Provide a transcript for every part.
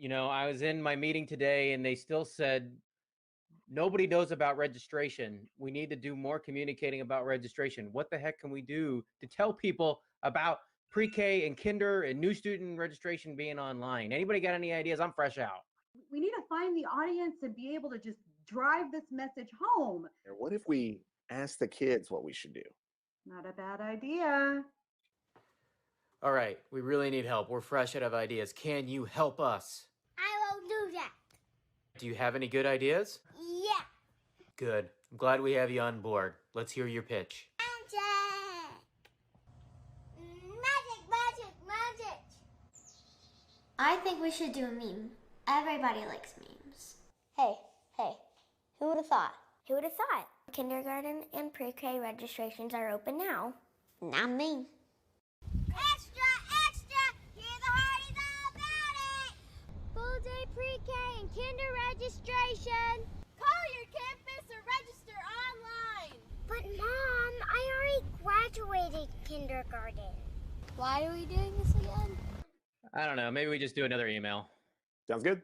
I was in my meeting today and they still said nobody knows about registration. We need to do more communicating about registration. What the heck can we do to tell people about pre-K and kinder and new student registration being online? Anybody got any ideas? I'm fresh out. We need to find the audience and be able to just drive this message home. And what if we ask the kids what we should do? Not a bad idea. All right, we really need help. We're fresh out of ideas. Can you help us? I will do that. Do you have any good ideas? Yeah. Good. I'm glad we have you on board. Let's hear your pitch. Magic. I think we should do a meme. Everybody likes memes. Hey, who would have thought? Who would have thought? Kindergarten and pre-K registrations are open now. Not me. Extra! Hear the Hardies all about it! Full day pre-K and kinder registration. Call your campus or register online. But Mom, I already graduated kindergarten. Why are we doing this again? I don't know. Maybe we just do another email. Sounds good.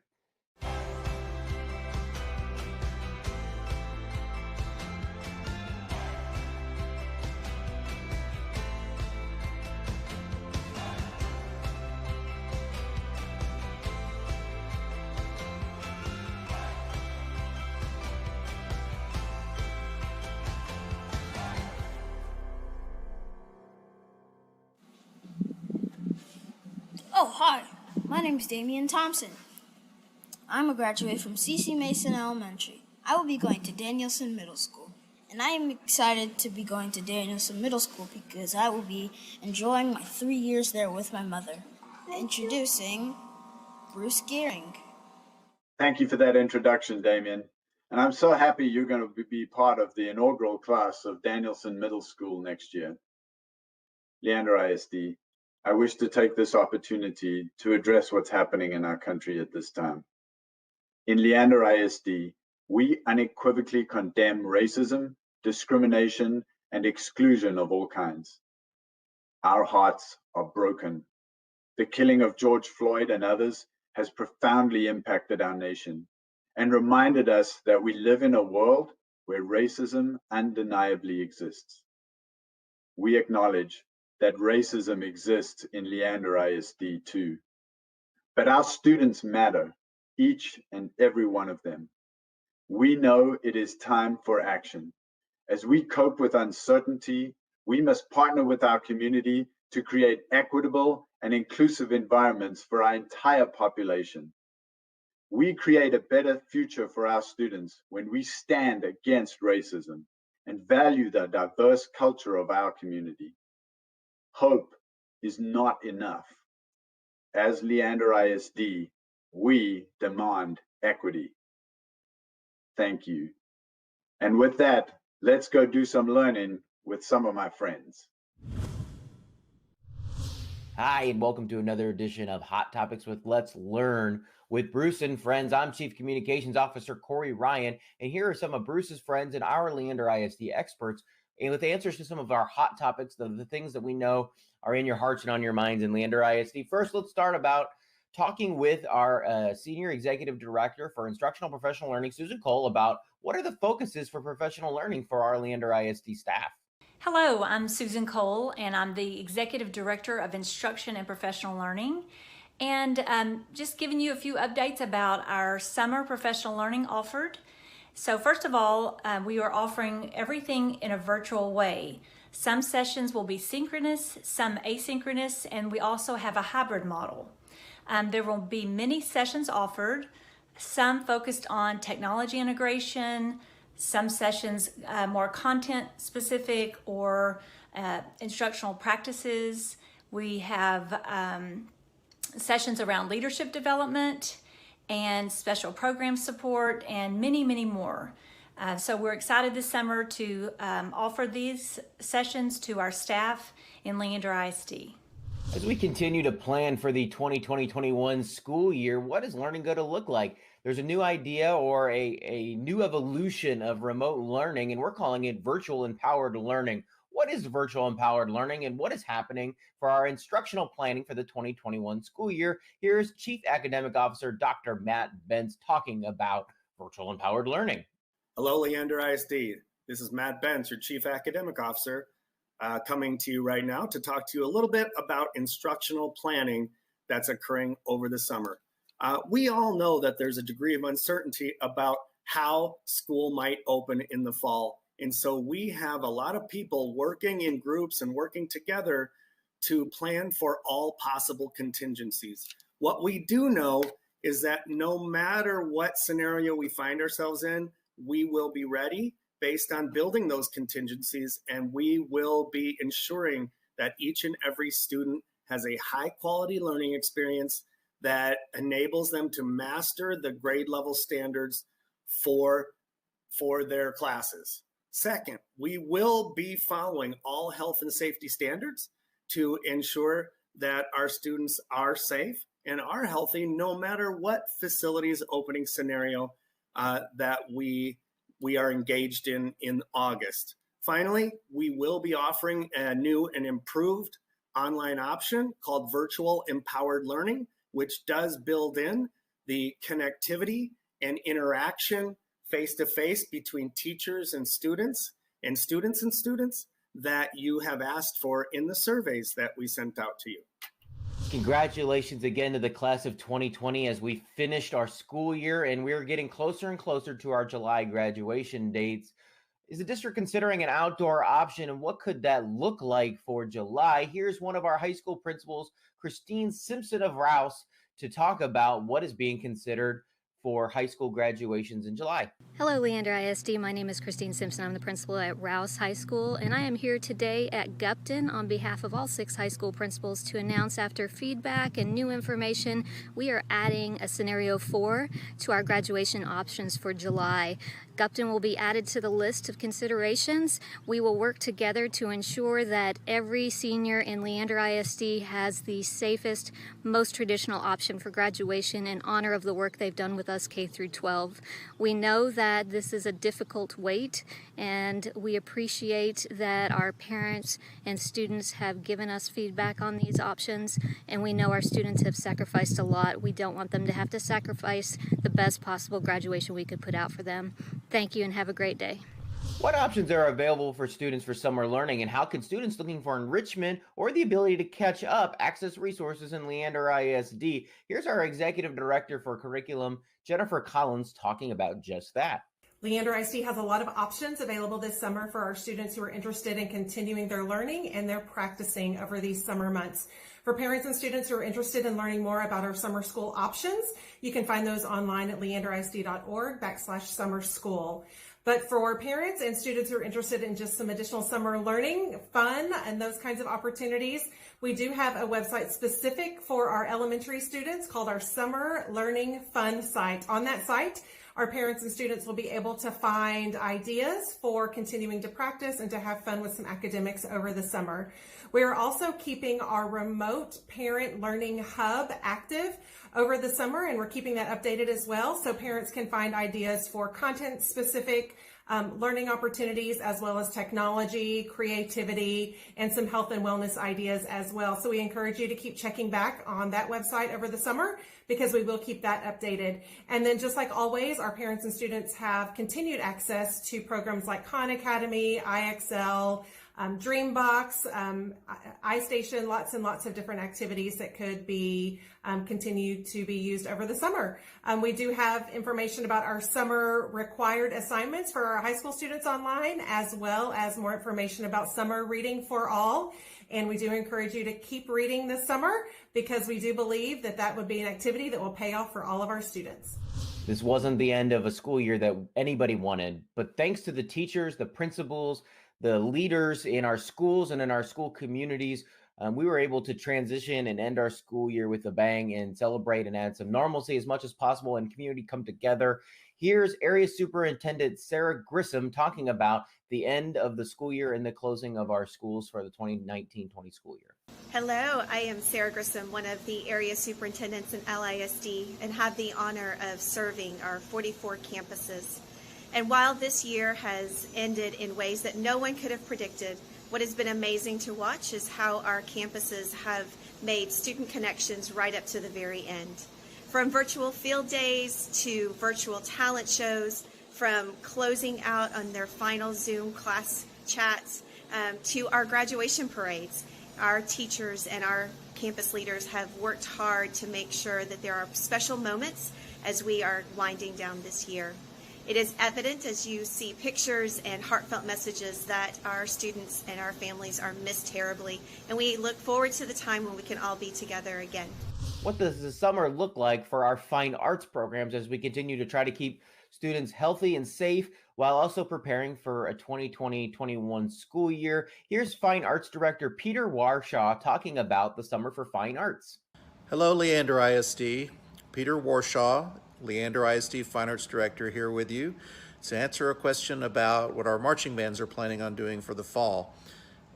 Oh, hi. My name is Damian Thompson. I'm a graduate from C.C. Mason Elementary. I will be going to Danielson Middle School. And I am excited to be going to Danielson Middle School because I will be enjoying my 3 years there with my mother. Introducing Bruce Gehring. Thank you for that introduction, Damien. And I'm so happy you're going to be part of the inaugural class of Danielson Middle School next year. Leander ISD, I wish to take this opportunity to address what's happening in our country at this time. In Leander ISD, we unequivocally condemn racism, discrimination, and exclusion of all kinds. Our hearts are broken. The killing of George Floyd and others has profoundly impacted our nation and reminded us that we live in a world where racism undeniably exists. We acknowledge that racism exists in Leander ISD too. But our students matter, each and every one of them. We know it is time for action. As we cope with uncertainty, we must partner with our community to create equitable and inclusive environments for our entire population. We create a better future for our students when we stand against racism and value the diverse culture of our community. Hope is not enough. As Leander ISD, we demand equity. Thank you. And with that, let's go do some learning with some of my friends. Hi, and welcome to another edition of Hot Topics with Let's Learn with Bruce and friends. I'm Chief Communications Officer Corey Ryan, and here are some of Bruce's friends and our Leander ISD experts and with answers to some of our hot topics, the things that we know are in your hearts and on your minds in Leander ISD. First, let's start about talking with our Senior Executive Director for Instructional Professional Learning, Susan Cole, about what are the focuses for professional learning for our Leander ISD staff. Hello, I'm Susan Cole, and I'm the Executive Director of Instruction and Professional Learning. And just giving you a few updates about our summer professional learning offered. So first of all, we are offering everything in a virtual way. Some sessions will be synchronous, some asynchronous, and we also have a hybrid model. There will be many sessions offered, some focused on technology integration, some sessions more content specific or instructional practices. We have sessions around leadership development and special program support and many, many more. So we're excited this summer to offer these sessions to our staff in Leander ISD. As we continue to plan for the 2020-21 school year, what is learning going to look like? There's a new idea or a new evolution of remote learning, and we're calling it virtual empowered learning. what is virtual empowered learning and what is happening for our instructional planning for the 2021 school year. Here's Chief Academic Officer Dr. Matt Bentz talking about virtual empowered learning. Hello, Leander ISD. This is Matt Bentz, your Chief Academic Officer, coming to you right now to talk to you a little bit about instructional planning that's occurring over the summer. We all know that there's a degree of uncertainty about how school might open in the fall. And so we have a lot of people working in groups and working together to plan for all possible contingencies. What we do know is that no matter what scenario we find ourselves in, we will be ready based on building those contingencies, and we will be ensuring that each and every student has a high quality learning experience that enables them to master the grade level standards for their classes. Second, we will be following all health and safety standards to ensure that our students are safe and are healthy no matter what facilities opening scenario that we are engaged in August. Finally, we will be offering a new and improved online option called Virtual Empowered Learning, which does build in the connectivity and interaction face-to-face between teachers and students that you have asked for in the surveys that we sent out to you. Congratulations again to the class of 2020 as we finished our school year and we're getting closer and closer to our July graduation dates. Is the district considering an outdoor option, and what could that look like for July? Here's one of our high school principals, Christine Simpson of Rouse, to talk about what is being considered for high school graduations in July. Hello, Leander ISD. My name is Christine Simpson. I'm the principal at Rouse High School, and I am here today at Gupton on behalf of all 6 high school principals to announce, after feedback and new information, we are adding a scenario 4 to our graduation options for July. Gupton will be added to the list of considerations. We will work together to ensure that every senior in Leander ISD has the safest, most traditional option for graduation in honor of the work they've done with us K through 12. We know that this is a difficult wait, and we appreciate that our parents and students have given us feedback on these options, and we know our students have sacrificed a lot. We don't want them to have to sacrifice the best possible graduation we could put out for them. Thank you and have a great day. What options are available for students for summer learning, and how can students looking for enrichment or the ability to catch up access resources in Leander ISD? Here's our Executive Director for Curriculum, Jennifer Collins, talking about just that. Leander ISD has a lot of options available this summer for our students who are interested in continuing their learning and their practicing over these summer months. For parents and students who are interested in learning more about our summer school options, you can find those online at leanderisd.org/summer school. But for parents and students who are interested in just some additional summer learning, fun, and those kinds of opportunities, we do have a website specific for our elementary students called our Summer Learning Fun site. On that site, our parents and students will be able to find ideas for continuing to practice and to have fun with some academics over the summer. We are also keeping our remote parent learning hub active over the summer, and we're keeping that updated as well, so parents can find ideas for content-specific learning opportunities, as well as technology, creativity, and some health and wellness ideas as well. So we encourage you to keep checking back on that website over the summer, because we will keep that updated. And then, just like always, our parents and students have continued access to programs like Khan Academy, IXL, Dreambox, iStation, lots and lots of different activities that could be continued to be used over the summer. We do have information about our summer required assignments for our high school students online, as well as more information about summer reading for all. And we do encourage you to keep reading this summer, because we do believe that that would be an activity that will pay off for all of our students. This wasn't the end of a school year that anybody wanted, but thanks to the teachers, the principals, the leaders in our schools and in our school communities, we were able to transition and end our school year with a bang and celebrate and add some normalcy as much as possible and community come together. Here's Area Superintendent Sarah Grissom talking about the end of the school year and the closing of our schools for the 2019-20 school year. Hello, I am Sarah Grissom, one of the area superintendents in LISD, and have the honor of serving our 44 campuses. And while this year has ended in ways that no one could have predicted, What has been amazing to watch is how our campuses have made student connections right up to the very end. From virtual field days to virtual talent shows, from closing out on their final Zoom class chats to our graduation parades. Our teachers and our campus leaders have worked hard to make sure that there are special moments as we are winding down this year. It is evident as you see pictures and heartfelt messages that our students and our families are missed terribly, and we look forward to the time when we can all be together again. What does the summer look like for our fine arts programs as we continue to try to keep students healthy and safe while also preparing for a 2020-21 school year? Here's Fine Arts Director Peter Warshaw talking about the Summer for Fine Arts. Hello, Leander ISD. Peter Warshaw, Leander ISD Fine Arts Director, here with you to answer a question about what our marching bands are planning on doing for the fall.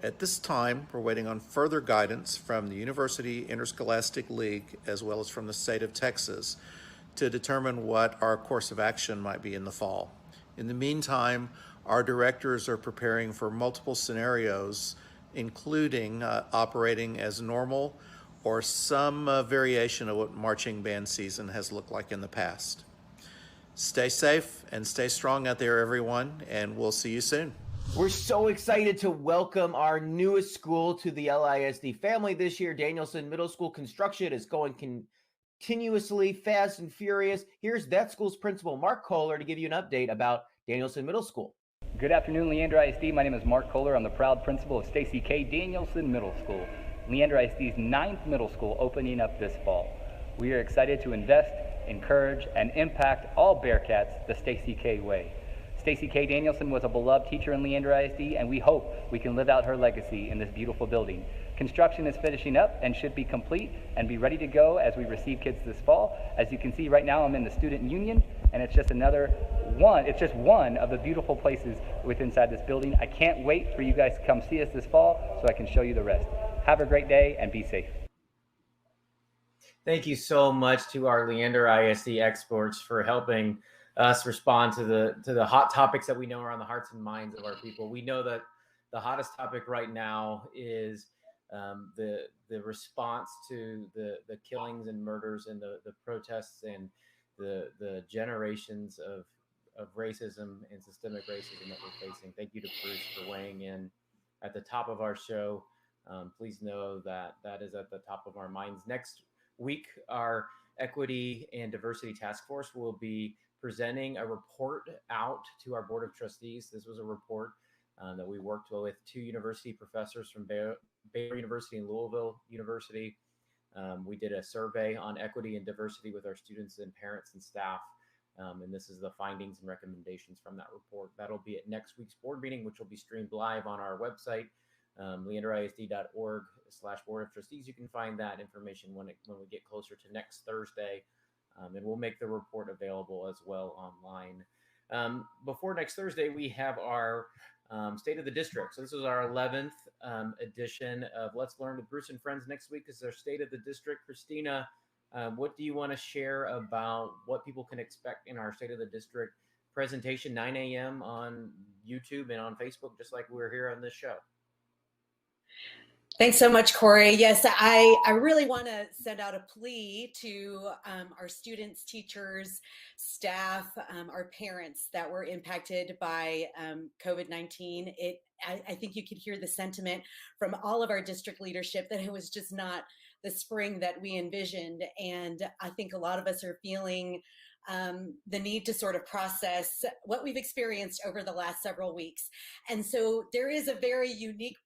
At this time, we're waiting on further guidance from the University Interscholastic League as well as from the state of Texas to determine what our course of action might be in the fall. In the meantime, our directors are preparing for multiple scenarios, including operating as normal or some variation of what marching band season has looked like in the past. Stay safe and stay strong out there, everyone, and we'll see you soon. We're so excited to welcome our newest school to the LISD family this year. Danielson Middle School construction is going continuously fast and furious. Here's that school's principal, Mark Kohler, to give you an update about Danielson Middle School. Good afternoon, Leander ISD. My name is Mark Kohler. I'm the proud principal of Stacy K. Danielson Middle School, Leander ISD's 9th middle school opening up this fall. We are excited to invest, encourage, and impact all Bearcats the Stacy K. way. Stacy K. Danielson was a beloved teacher in Leander ISD, and we hope we can live out her legacy in this beautiful building. Construction is finishing up and should be complete and be ready to go as we receive kids this fall. As you can see right now, I'm in the student union, and it's just one of the beautiful places inside this building. I can't wait for you guys to come see us this fall so I can show you the rest. Have a great day and be safe. Thank you so much to our Leander ISD experts for helping us respond to the hot topics that we know are on the hearts and minds of our people. We know that the hottest topic right now is the response to the killings and murders and the protests and the generations of racism and systemic racism that we're facing. Thank you to Bruce for weighing in at the top of our show. Please know that that is at the top of our minds. Next week, our Equity and Diversity Task Force will be presenting a report out to our Board of Trustees. This was a report that we worked with 2 university professors from Baylor University and Louisville University. We did a survey on equity and diversity with our students and parents and staff. And this is the findings and recommendations from that report. That'll be at next week's board meeting, which will be streamed live on our website, leanderisd.org/Board of Trustees. You can find that information when we get closer to next Thursday. And we'll make the report available as well online. Before next Thursday, we have our State of the District. So this is our 11th edition of Let's Learn with Bruce and Friends. Next week is our State of the District. Christina, what do you want to share about what people can expect in our State of the District presentation, 9 a.m. on YouTube and on Facebook, just like we're here on this show? Thanks so much, Corey. Yes, I really want to send out a plea to our students, teachers, staff, our parents that were impacted by COVID-19. I think you could hear the sentiment from all of our district leadership that it was just not the spring that we envisioned. And I think a lot of us are feeling the need to sort of process what we've experienced over the last several weeks. And so there is a very unique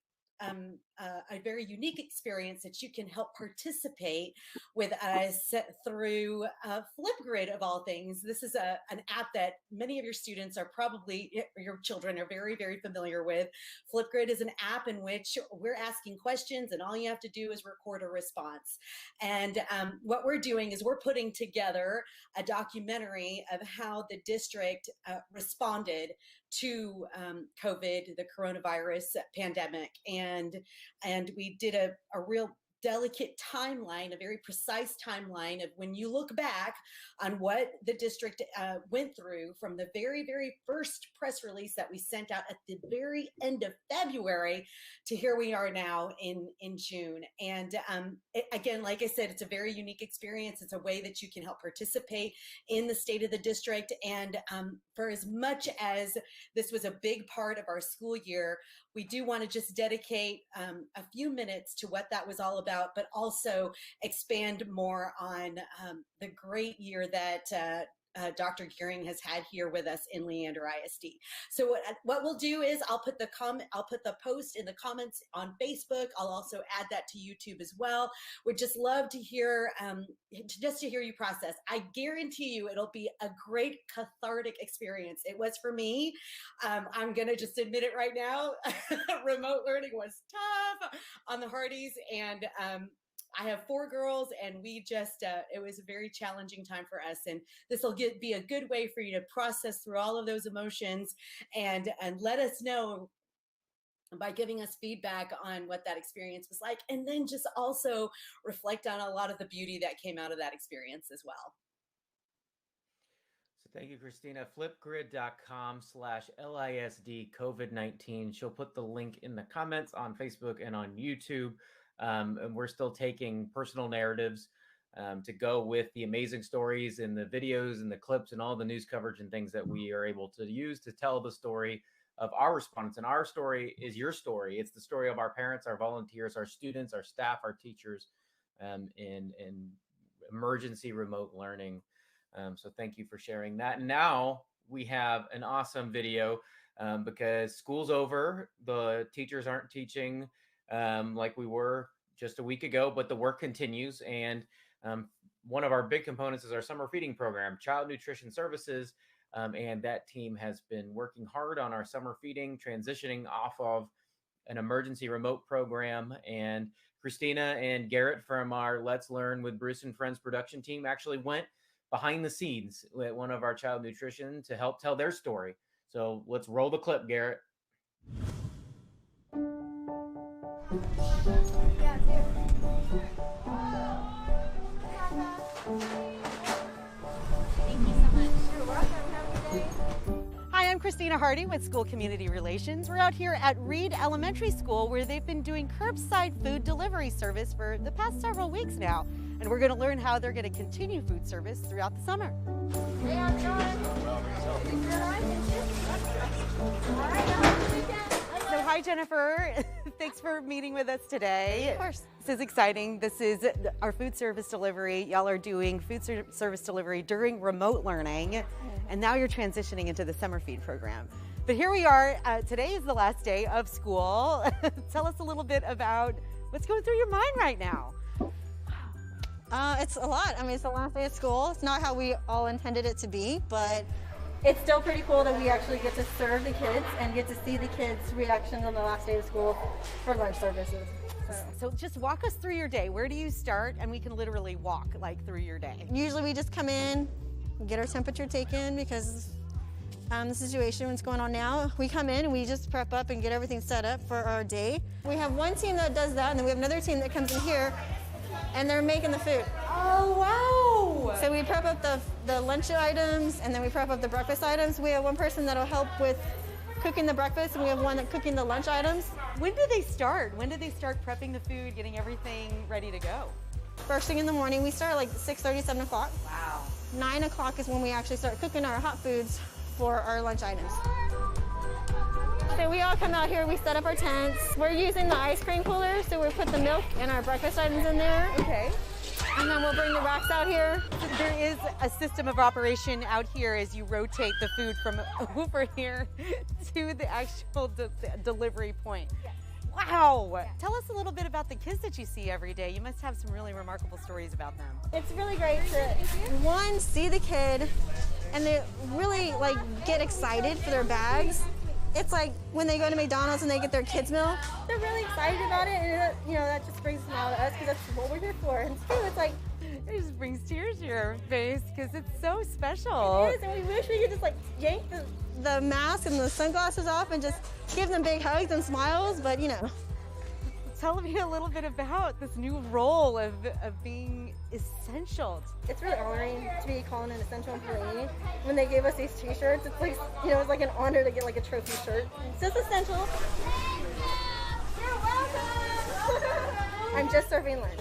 experience that you can help participate with us through Flipgrid, of all things. This is an app that many of your students are your children are very, very familiar with. Flipgrid is an app in which we're asking questions and all you have to do is record a response. And what we're doing is we're putting together a documentary of how the district responded to COVID, the coronavirus pandemic. And we did a real delicate timeline, a very precise timeline of when you look back on what the district went through from the very, very first press release that we sent out at the very end of February to here we are now in June. And again, like I said, it's a very unique experience. It's a way that you can help participate in the state of the district. And for as much as this was a big part of our school year, we do want to just dedicate a few minutes to what that was all about, but also expand more on the great year that Dr. Gearing has had here with us in Leander ISD. So what we'll do is I'll put the post in the comments on Facebook. I'll also add that to YouTube as well. Would just love to hear to hear you process. I guarantee you it'll be a great cathartic experience. It was for me. I'm gonna just admit it right now. Remote learning was tough on the Hardys, and I have 4 girls, and we just, it was a very challenging time for us. And this will be a good way for you to process through all of those emotions and let us know by giving us feedback on what that experience was like. And then just also reflect on a lot of the beauty that came out of that experience as well. So thank you, Christina. Flipgrid.com/LISD COVID-19. She'll put the link in the comments on Facebook and on YouTube. And we're still taking personal narratives to go with the amazing stories and the videos and the clips and all the news coverage and things that we are able to use to tell the story of our respondents. And our story is your story. It's the story of our parents, our volunteers, our students, our staff, our teachers, in emergency remote learning. So thank you for sharing that. And now we have an awesome video because school's over. The teachers aren't teaching like we were just a week ago, but the work continues. And one of our big components is our summer feeding program, Child Nutrition Services. And that team has been working hard on our summer feeding, transitioning off of an emergency remote program. And Christina and Garrett from our Let's Learn with Bruce and Friends production team actually went behind the scenes with one of our child nutrition to help tell their story. So let's roll the clip, Garrett. Hi, I'm Christina Hardy with School Community Relations. We're out here at Reed Elementary School where they've been doing curbside food delivery service for the past several weeks now. And we're going to learn how they're going to continue food service throughout the summer. Hey, how's it going? So hi, Jennifer. Thanks for meeting with us today. Of course. This is exciting. This is our food service delivery. Y'all are doing food service delivery during remote learning, and now you're transitioning into the summer feed program. But here we are. Today is the last day of school. Tell us a little bit about what's going through your mind right now. It's a lot. I mean, it's the last day of school. It's not how we all intended it to be, but it's still pretty cool that we actually get to serve the kids and get to see the kids' reactions on the last day of school for lunch services. So just walk us through your day. Where do you start? And we can literally walk like through your day. Usually we just come in, get our temperature taken because the situation that's going on now. We come in and we just prep up and get everything set up for our day. We have one team that does that, and then we have another team that comes in here and they're making the food. Oh, wow. So we prep up the lunch items, and then we prep up the breakfast items. We have one person that'll help with cooking the breakfast, and we have one that's cooking the lunch items. When did they start? When did they start prepping the food, getting everything ready to go? First thing in the morning. We start like 6:30, 7 o'clock. Wow. 9 o'clock is when we actually start cooking our hot foods for our lunch items. So we all come out here, we set up our tents. We're using the ice cream cooler, so we put the milk and our breakfast items in there. Okay. And then we'll bring the racks out here. There is a system of operation out here as you rotate the food from over here to the actual delivery point. Yes. Wow. Yeah. Tell us a little bit about the kids that you see every day. You must have some really remarkable stories about them. It's really great to, one, see the kid, and they really like get excited for their bags. It's like when they go to McDonald's and they get their kids' meal, they're really excited about it, and you know, that just brings a smile to us because that's what we're here for. And too, it's like, it just brings tears to your face because it's so special. It is, and we wish we could just like yank the mask and the sunglasses off and just give them big hugs and smiles, but you know. tell me a little bit about this new role of being essential. It's really honoring to be called an essential employee. When they gave us these t-shirts, it's like, you know, it's like an honor to get like a trophy shirt. So it's essential. You're welcome. I'm just serving lunch.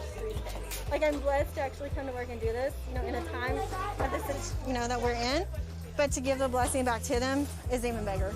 Like, I'm blessed to actually come to work and do this, you know, in a time of this, you know, that we're in. But to give the blessing back to them is even bigger.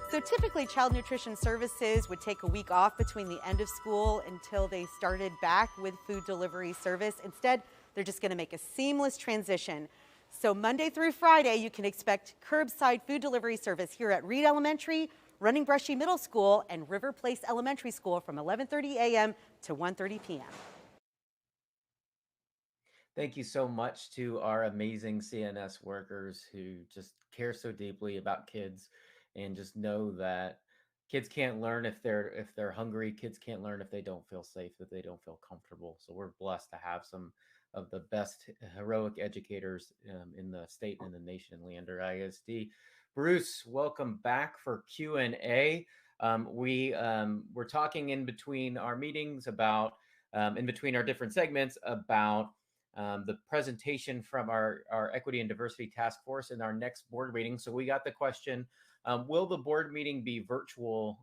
So typically child nutrition services would take a week off between the end of school until they started back with food delivery service. Instead, they're just going to make a seamless transition. So Monday through Friday, you can expect curbside food delivery service here at Reed Elementary, Running Brushy Middle School, and River Place Elementary School from 11:30 a.m. to 1:30 p.m. Thank you so much to our amazing CNS workers who just care so deeply about kids, and just know that kids can't learn if they're hungry. Kids can't learn if they don't feel safe, if they don't feel comfortable. So we're blessed to have some of the best heroic educators in the state and the nation, Leander ISD. Bruce, welcome back for Q&A. We're talking in between our meetings about, in between our different segments, about the presentation from our Equity and Diversity Task Force in our next board meeting. So we got the question, will the board meeting be virtual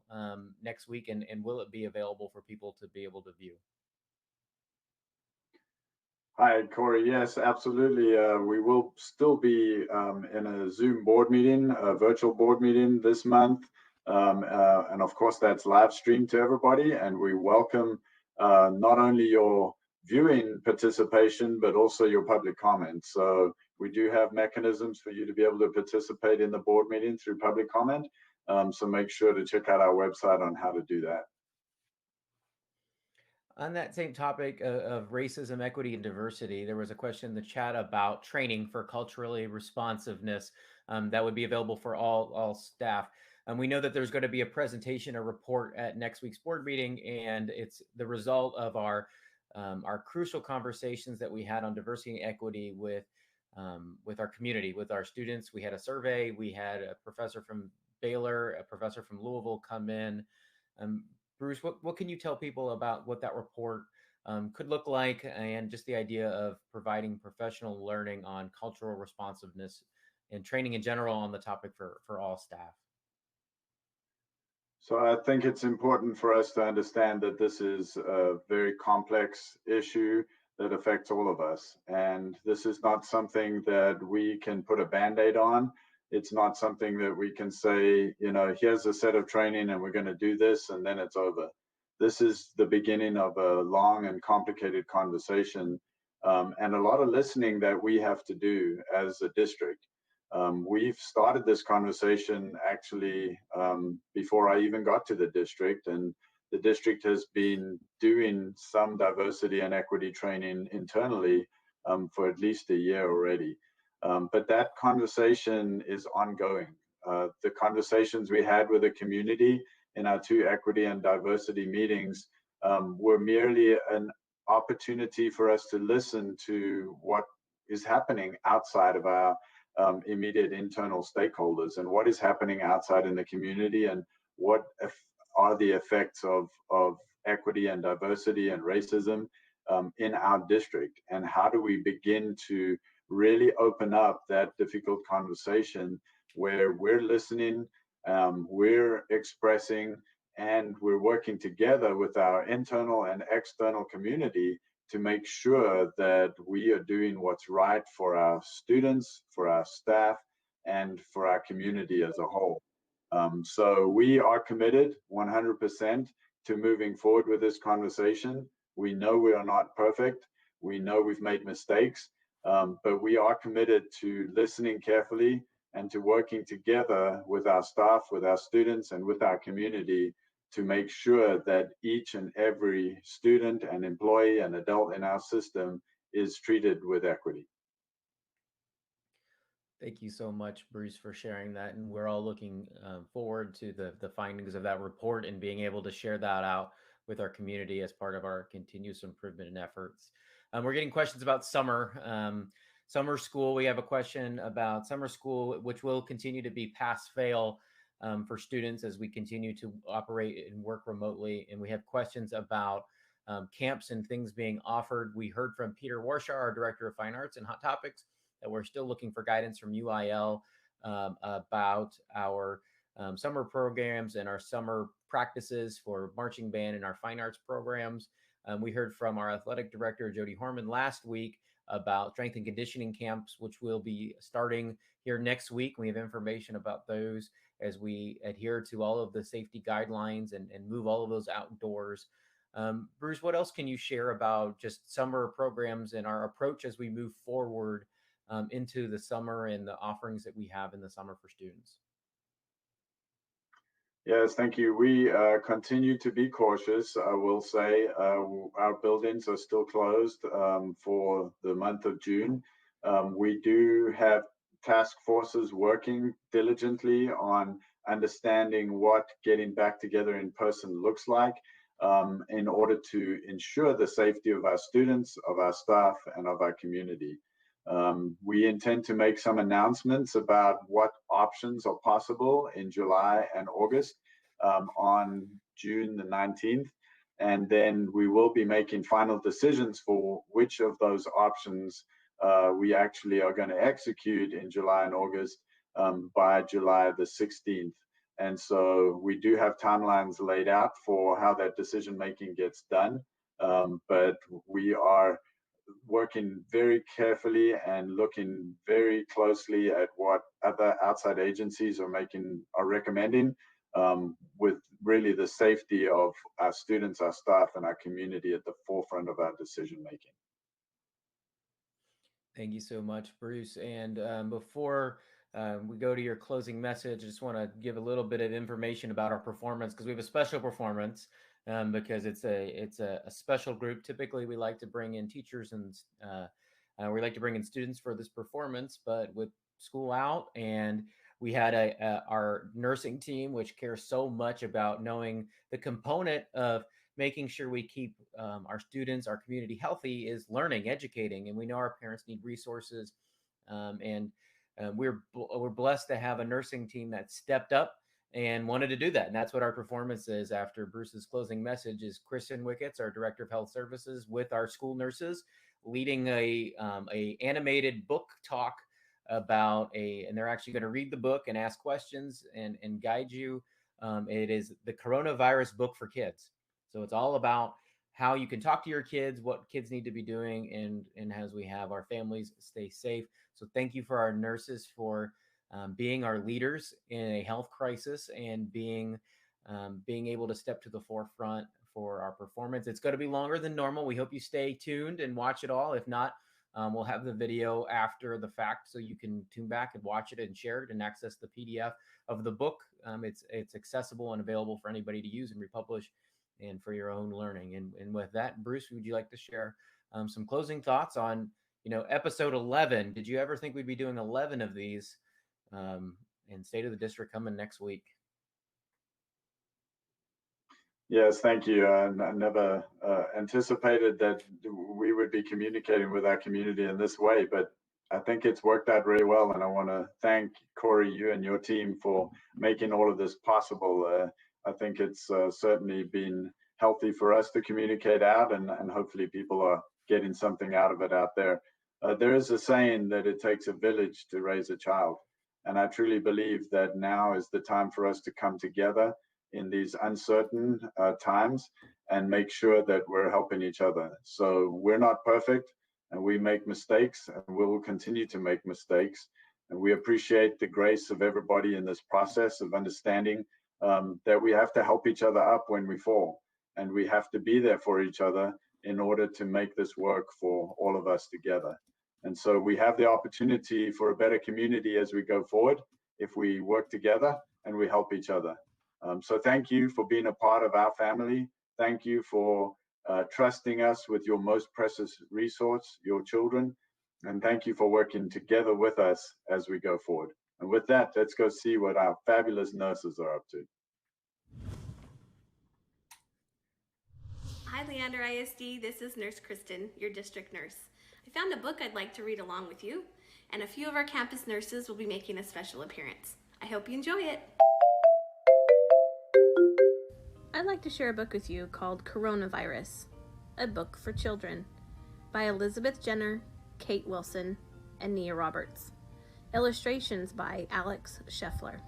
next week, and will it be available for people to be able to view? Hi, Corey. Yes, absolutely. We will still be in a Zoom board meeting, a virtual board meeting this month. And of course, that's live streamed to everybody. And we welcome not only your viewing participation, but also your public comment. So we do have mechanisms for you to be able to participate in the board meeting through public comment. So make sure to check out our website on how to do that. On that same topic of racism, equity, and diversity, there was a question in the chat about training for culturally responsiveness that would be available for all staff. We know that there's going to be a presentation, a report at next week's board meeting, and it's the result of our crucial conversations that we had on diversity and equity with our community, with our students. We had a survey. We had a professor from Baylor, a professor from Louisville come in. Bruce, what can you tell people about what that report could look like, and just the idea of providing professional learning on cultural responsiveness and training in general on the topic for all staff? So I think it's important for us to understand that this is a very complex issue that affects all of us. And this is not something that we can put a Band-Aid on. It's not something that we can say, you know, here's a set of training and we're going to do this and then it's over. This is the beginning of a long and complicated conversation, and a lot of listening that we have to do as a district. We've started this conversation actually before I even got to the district, and the district has been doing some diversity and equity training internally for at least a year already. But that conversation is ongoing. The conversations we had with the community in our 2 equity and diversity meetings were merely an opportunity for us to listen to what is happening outside of our immediate internal stakeholders, and what is happening outside in the community, and what are the effects of equity and diversity and racism in our district, and how do we begin to really open up that difficult conversation where we're listening, we're expressing, and we're working together with our internal and external community to make sure that we are doing what's right for our students, for our staff, and for our community as a whole. So we are committed 100% to moving forward with this conversation. We know we are not perfect. We know we've made mistakes, but we are committed to listening carefully and to working together with our staff, with our students, and with our community to make sure that each and every student and employee and adult in our system is treated with equity. Thank you so much, Bruce, for sharing that. And we're all looking forward to the findings of that report and being able to share that out with our community as part of our continuous improvement and efforts. We're getting questions about summer. summer school. We have a question about summer school, which will continue to be pass-fail for students as we continue to operate and work remotely. And we have questions about camps and things being offered. We heard from Peter Warshaw, our Director of Fine Arts and Hot Topics, that we're still looking for guidance from UIL about our summer programs and our summer practices for marching band and our fine arts programs. We heard from our athletic director, Jody Horman, last week about strength and conditioning camps, which will be starting here next week. We have information about those as we adhere to all of the safety guidelines and move all of those outdoors. Bruce, what else can you share about just summer programs and our approach as we move forward into the summer and the offerings that we have in the summer for students? Yes, thank you. We continue to be cautious. I will say our buildings are still closed for the month of June. We do have task forces working diligently on understanding what getting back together in person looks like in order to ensure the safety of our students, of our staff, and of our community. We intend to make some announcements about what options are possible in July and August on June the 19th. And then we will be making final decisions for which of those options we actually are going to execute in July and August by July the 16th. And so we do have timelines laid out for how that decision making gets done. But we are working very carefully and looking very closely at what other outside agencies are recommending, with really the safety of our students, our staff, and our community at the forefront of our decision making. Thank you so much, Bruce. And before we go to your closing message, I just want to give a little bit of information about our performance, because we have a special performance. Because it's a special group. Typically, we like to bring in teachers and we like to bring in students for this performance. But with school out, and we had our nursing team, which cares so much about knowing the component of making sure we keep our students, our community healthy, is learning, educating, and we know our parents need resources. We're blessed to have a nursing team that stepped up and wanted to do that. And that's what our performance is after Bruce's closing message is Cristin Wicketts, our Director of Health Services, with our school nurses, leading a animated book talk about and they're actually going to read the book and ask questions and guide you. It is the Coronavirus Book for Kids. So it's all about how you can talk to your kids, what kids need to be doing, and as we have our families stay safe. So thank you for our nurses for being our leaders in a health crisis and being able to step to the forefront for our performance. It's going to be longer than normal. We hope you stay tuned and watch it all. If not, we'll have the video after the fact, so you can tune back and watch it and share it and access the PDF of the book. It's accessible and available for anybody to use and republish and for your own learning. And with that, Bruce, would you like to share some closing thoughts on episode 11? Did you ever think we'd be doing 11 of these? And State of the District coming next week. Yes, thank you. I never anticipated that we would be communicating with our community in this way, but I think it's worked out really well. And I want to thank Corey, you and your team, for making all of this possible. I think it's certainly been healthy for us to communicate out, and hopefully people are getting something out of it out there. There is a saying that it takes a village to raise a child. And I truly believe that now is the time for us to come together in these uncertain times and make sure that we're helping each other. So we're not perfect, and we make mistakes, and we will continue to make mistakes. And we appreciate the grace of everybody in this process of understanding that we have to help each other up when we fall, and we have to be there for each other in order to make this work for all of us together. And so we have the opportunity for a better community as we go forward if we work together and we help each other. So thank you for being a part of our family. Thank you for trusting us with your most precious resource, your children. And thank you for working together with us as we go forward. And with that, let's go see what our fabulous nurses are up to. Hi, Leander ISD. This is Nurse Cristin, your district nurse. I found a book I'd like to read along with you, and a few of our campus nurses will be making a special appearance. I hope you enjoy it. I'd like to share a book with you called Coronavirus, a book for children, by Elizabeth Jenner, Kate Wilson, and Nia Roberts. Illustrations by Alex Scheffler.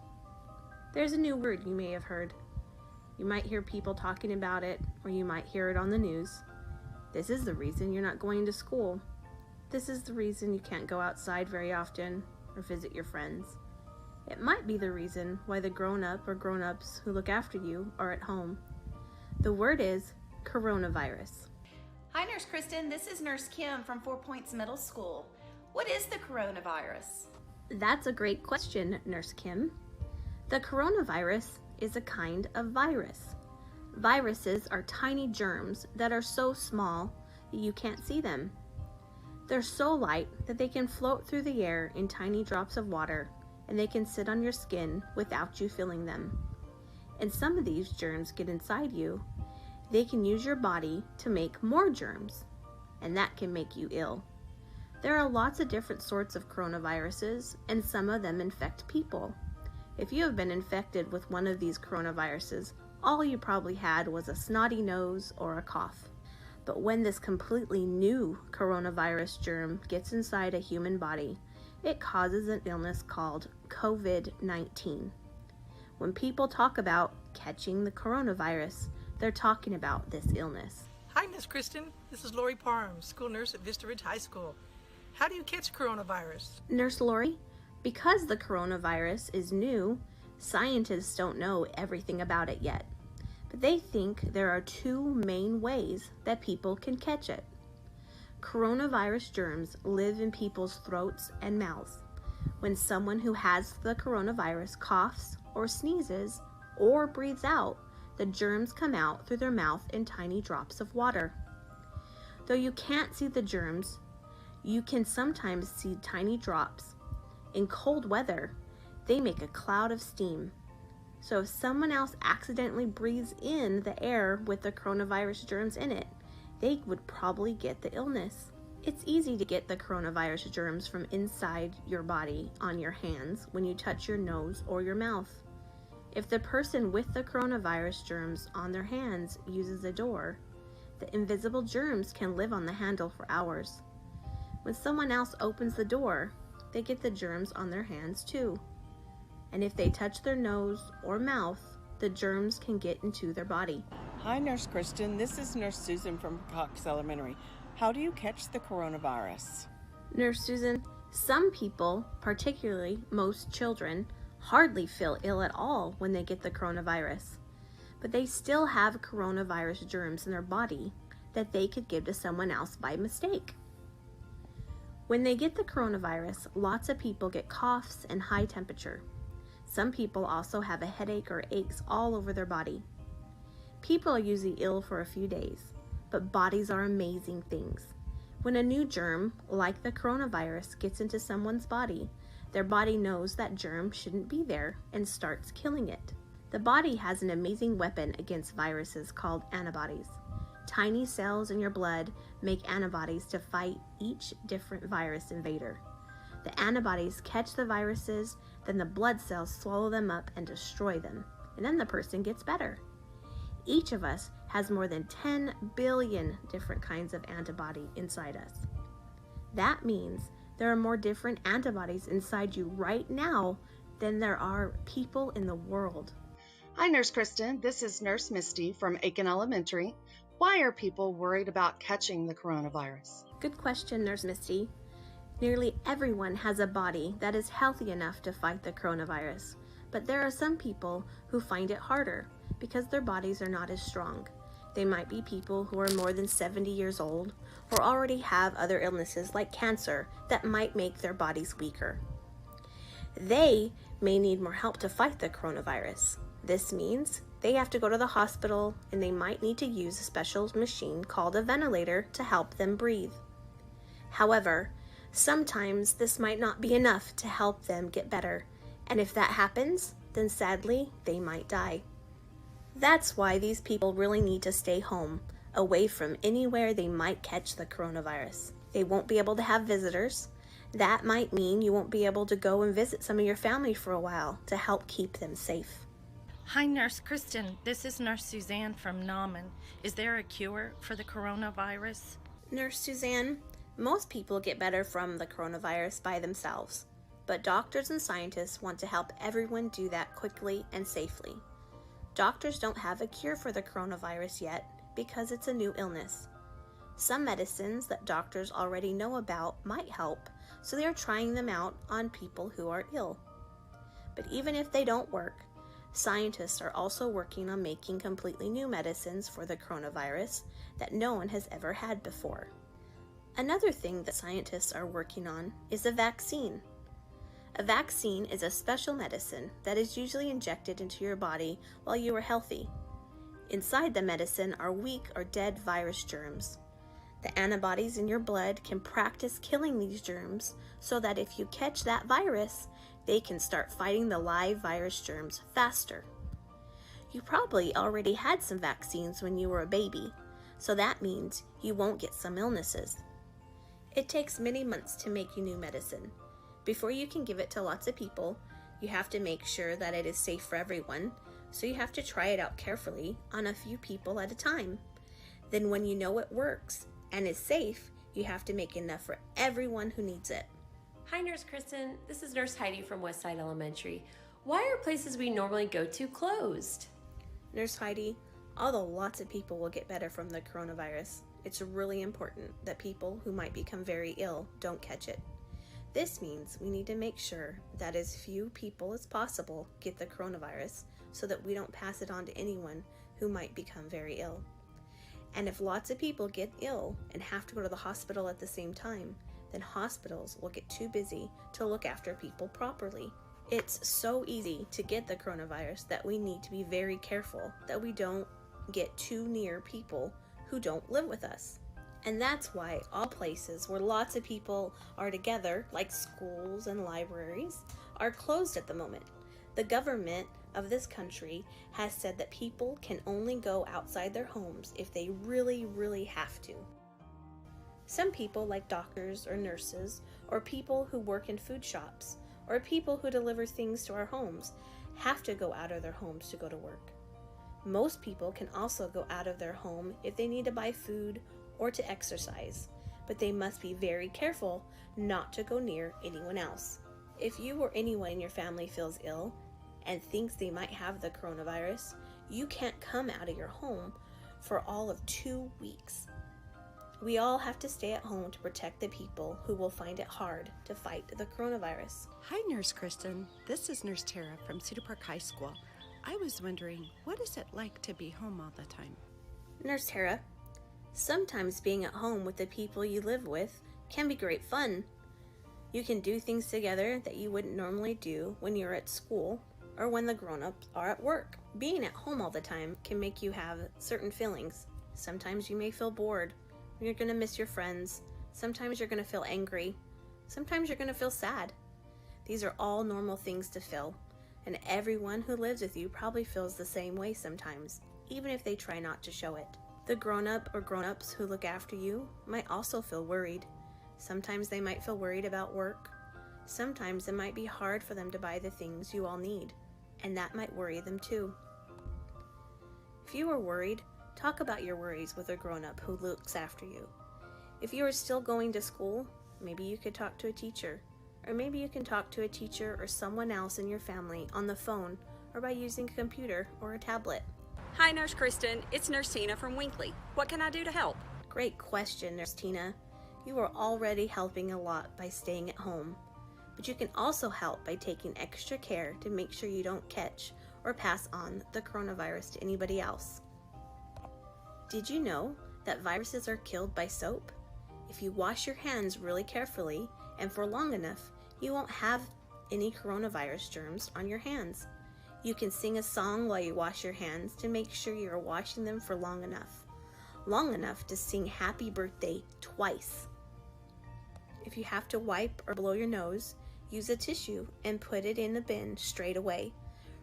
There's a new word you may have heard. You might hear people talking about it, or you might hear it on the news. This is the reason you're not going to school. This is the reason you can't go outside very often or visit your friends. It might be the reason why the grown-up or grown-ups who look after you are at home. The word is coronavirus. Hi, Nurse Cristin. This is Nurse Kim from 4 Points Middle School. What is the coronavirus? That's a great question, Nurse Kim. The coronavirus is a kind of virus. Viruses are tiny germs that are so small that you can't see them. They're so light that they can float through the air in tiny drops of water, and they can sit on your skin without you feeling them. And some of these germs get inside you. They can use your body to make more germs, and that can make you ill. There are lots of different sorts of coronaviruses, and some of them infect people. If you have been infected with one of these coronaviruses, all you probably had was a snotty nose or a cough. But when this completely new coronavirus germ gets inside a human body, it causes an illness called COVID-19. When people talk about catching the coronavirus, they're talking about this illness. Hi, Nurse Cristin. This is Lori Parham, school nurse at Vista Ridge High School. How do you catch coronavirus? Nurse Lori, because the coronavirus is new, scientists don't know everything about it yet. But they think there are two main ways that people can catch it. Coronavirus germs live in people's throats and mouths. When someone who has the coronavirus coughs or sneezes or breathes out, the germs come out through their mouth in tiny drops of water. Though you can't see the germs, you can sometimes see tiny drops. In cold weather, they make a cloud of steam. So if someone else accidentally breathes in the air with the coronavirus germs in it, they would probably get the illness. It's easy to get the coronavirus germs from inside your body on your hands when you touch your nose or your mouth. If the person with the coronavirus germs on their hands uses a door, the invisible germs can live on the handle for hours. When someone else opens the door, they get the germs on their hands too. And if they touch their nose or mouth, the germs can get into their body. Hi, Nurse Cristin. This is Nurse Susan from Cox Elementary. How do you catch the coronavirus? Nurse Susan, some people, particularly most children, hardly feel ill at all when they get the coronavirus. But they still have coronavirus germs in their body that they could give to someone else by mistake. When they get the coronavirus, lots of people get coughs and high temperature. Some people also have a headache or aches all over their body. People are usually ill for a few days, but bodies are amazing things. When a new germ, like the coronavirus, gets into someone's body, their body knows that germ shouldn't be there and starts killing it. The body has an amazing weapon against viruses called antibodies. Tiny cells in your blood make antibodies to fight each different virus invader. The antibodies catch the viruses, then the blood cells swallow them up and destroy them, and then the person gets better. Each of us has more than 10 billion different kinds of antibody inside us. That means there are more different antibodies inside you right now than there are people in the world. Hi, Nurse Cristin. This is Nurse Misty from Aiken Elementary. Why are people worried about catching the coronavirus? Good question, Nurse Misty. Nearly everyone has a body that is healthy enough to fight the coronavirus, but there are some people who find it harder because their bodies are not as strong. They might be people who are more than 70 years old or already have other illnesses like cancer that might make their bodies weaker. They may need more help to fight the coronavirus. This means they have to go to the hospital and they might need to use a special machine called a ventilator to help them breathe. However, sometimes this might not be enough to help them get better, and if that happens, then sadly, they might die. That's why these people really need to stay home, away from anywhere they might catch the coronavirus. They won't be able to have visitors. That might mean you won't be able to go and visit some of your family for a while to help keep them safe. Hi, Nurse Cristin. This is Nurse Suzanne from Nauman. Is there a cure for the coronavirus? Nurse Suzanne, most people get better from the coronavirus by themselves, but doctors and scientists want to help everyone do that quickly and safely. Doctors don't have a cure for the coronavirus yet because it's a new illness. Some medicines that doctors already know about might help, so they are trying them out on people who are ill. But even if they don't work, scientists are also working on making completely new medicines for the coronavirus that no one has ever had before. Another thing that scientists are working on is a vaccine. A vaccine is a special medicine that is usually injected into your body while you are healthy. Inside the medicine are weak or dead virus germs. The antibodies in your blood can practice killing these germs so that if you catch that virus, they can start fighting the live virus germs faster. You probably already had some vaccines when you were a baby, so that means you won't get some illnesses. It takes many months to make a new medicine. Before you can give it to lots of people, you have to make sure that it is safe for everyone, so you have to try it out carefully on a few people at a time. Then when you know it works and is safe, you have to make enough for everyone who needs it. Hi, Nurse Cristin. This is Nurse Heidi from Westside Elementary. Why are places we normally go to closed? Nurse Heidi, although lots of people will get better from the coronavirus, it's really important that people who might become very ill don't catch it. This means we need to make sure that as few people as possible get the coronavirus so that we don't pass it on to anyone who might become very ill. And if lots of people get ill and have to go to the hospital at the same time, then hospitals will get too busy to look after people properly. It's so easy to get the coronavirus that we need to be very careful that we don't get too near people who don't live with us. And that's why all places where lots of people are together, like schools and libraries, are closed at the moment. The government of this country has said that people can only go outside their homes if they really, really have to. Some people, like doctors or nurses, or people who work in food shops, or people who deliver things to our homes, have to go out of their homes to go to work. Most people can also go out of their home if they need to buy food or to exercise, but they must be very careful not to go near anyone else. If you or anyone in your family feels ill and thinks they might have the coronavirus, you can't come out of your home for all of 2 weeks. We all have to stay at home to protect the people who will find it hard to fight the coronavirus. Hi, Nurse Cristin. This is Nurse Tara from Cedar Park High School. I was wondering, what is it like to be home all the time? Nurse Tara, sometimes being at home with the people you live with can be great fun. You can do things together that you wouldn't normally do when you're at school or when the grown-ups are at work. Being at home all the time can make you have certain feelings. Sometimes you may feel bored. You're going to miss your friends. Sometimes you're going to feel angry. Sometimes you're going to feel sad. These are all normal things to feel, and everyone who lives with you probably feels the same way sometimes, even if they try not to show it. The grown-up or grown-ups who look after you might also feel worried. Sometimes they might feel worried about work. Sometimes it might be hard for them to buy the things you all need, and that might worry them too. If you are worried, talk about your worries with a grown-up who looks after you. If you are still going to school, maybe you could talk to a teacher, or maybe you can talk to a teacher or someone else in your family on the phone or by using a computer or a tablet. Hi, Nurse Cristin. It's Nurse Tina from Winkley. What can I do to help? Great question, Nurse Tina. You are already helping a lot by staying at home, but you can also help by taking extra care to make sure you don't catch or pass on the coronavirus to anybody else. Did you know that viruses are killed by soap? If you wash your hands really carefully and for long enough, you won't have any coronavirus germs on your hands. You can sing a song while you wash your hands to make sure you are washing them for long enough to sing happy birthday twice. If you have to wipe or blow your nose, use a tissue and put it in the bin straight away.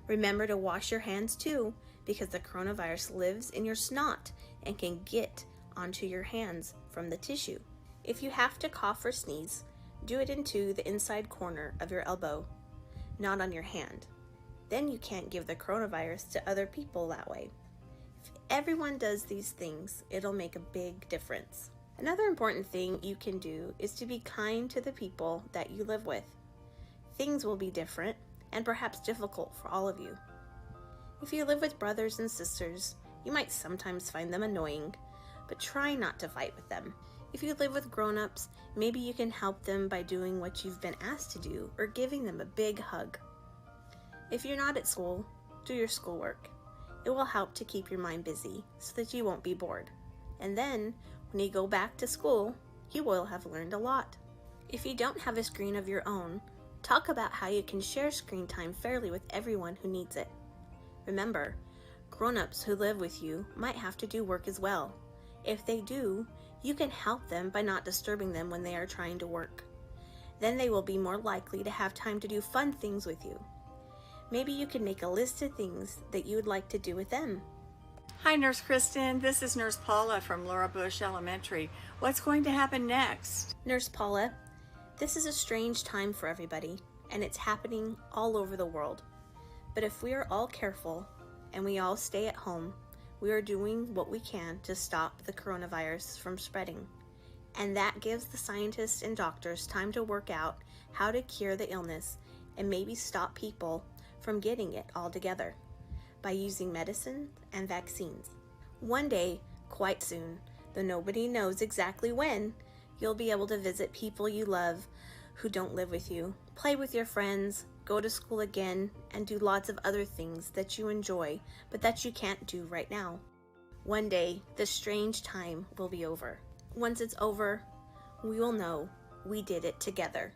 Remember to wash your hands too, because the coronavirus lives in your snot and can get onto your hands from the tissue. If you have to cough or sneeze, do it into the inside corner of your elbow, not on your hand. Then you can't give the coronavirus to other people that way. If everyone does these things, it'll make a big difference. Another important thing you can do is to be kind to the people that you live with. Things will be different and perhaps difficult for all of you. If you live with brothers and sisters, you might sometimes find them annoying, but try not to fight with them. If you live with grown-ups, maybe you can help them by doing what you've been asked to do or giving them a big hug. If you're not at school, do your schoolwork. It will help to keep your mind busy so that you won't be bored. And then, when you go back to school, you will have learned a lot. If you don't have a screen of your own, talk about how you can share screen time fairly with everyone who needs it. Remember, grown-ups who live with you might have to do work as well. If they do, you can help them by not disturbing them when they are trying to work. Then they will be more likely to have time to do fun things with you. Maybe you can make a list of things that you would like to do with them. Hi, Nurse Cristin. This is Nurse Paula from Laura Bush Elementary. What's going to happen next? Nurse Paula, this is a strange time for everybody, and it's happening all over the world. But if we are all careful and we all stay at home, we are doing what we can to stop the coronavirus from spreading. And that gives the scientists and doctors time to work out how to cure the illness and maybe stop people from getting it altogether by using medicine and vaccines. One day, quite soon, though nobody knows exactly when, you'll be able to visit people you love who don't live with you, play with your friends, go to school again, and do lots of other things that you enjoy, but that you can't do right now. One day, this strange time will be over. Once it's over, we will know we did it together.